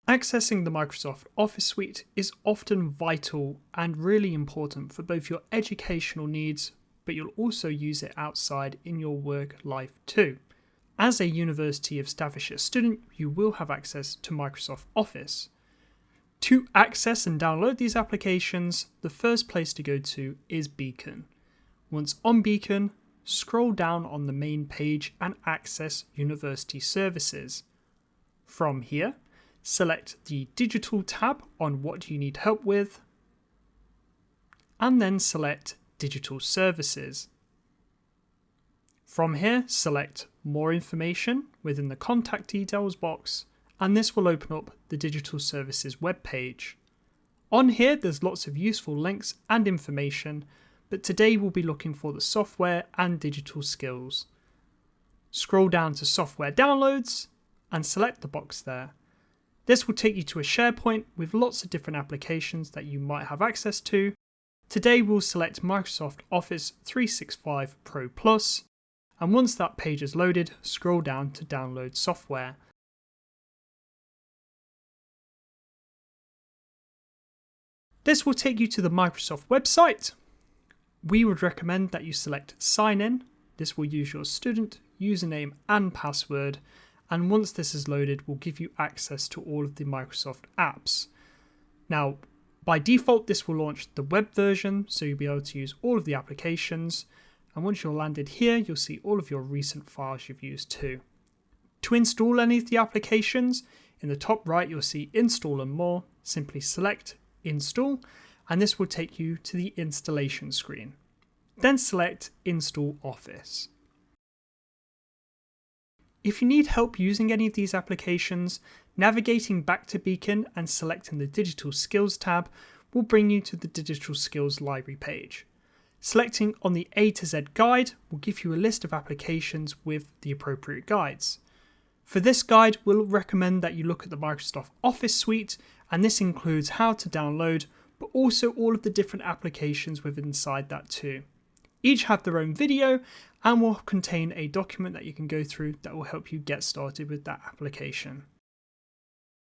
Accessing the Microsoft Office suite is often vital and really important for both your educational needs, but you'll also use it outside in your work life too. As a University of Staffordshire student, you will have access to Microsoft Office. To access and download these applications, the first place to go to is Beacon. Once on Beacon, scroll down on the main page and access University Services. From here, select the Digital tab on what you need help with, and then select Digital Services. From here, select More Information within the Contact Details box, and this will open up the Digital Services webpage. On here, there's lots of useful links and information, but today we'll be looking for the software and digital skills. Scroll down to Software Downloads and select the box there. This will take you to a SharePoint with lots of different applications that you might have access to. Today we'll select Microsoft Office 365 Pro Plus, and once that page is loaded, scroll down to Download Software. This will take you to the Microsoft website. We would recommend that you select Sign In. This will use your student username and password, and once this is loaded, will give you access to all of the Microsoft apps. Now, by default, this will launch the web version, so you'll be able to use all of the applications, and once you're landed here, you'll see all of your recent files you've used too. To install any of the applications, in the top right you'll see Install and More. Simply select Install, and this will take you to the installation screen. Then select Install Office. If you need help using any of these applications, navigating back to Beacon and selecting the Digital Skills tab will bring you to the Digital Skills Library page. Selecting on the A to Z guide will give you a list of applications with the appropriate guides. For this guide, we'll recommend that you look at the Microsoft Office suite, and this includes how to download, but also all of the different applications within inside that too. Each have their own video and will contain a document that you can go through that will help you get started with that application.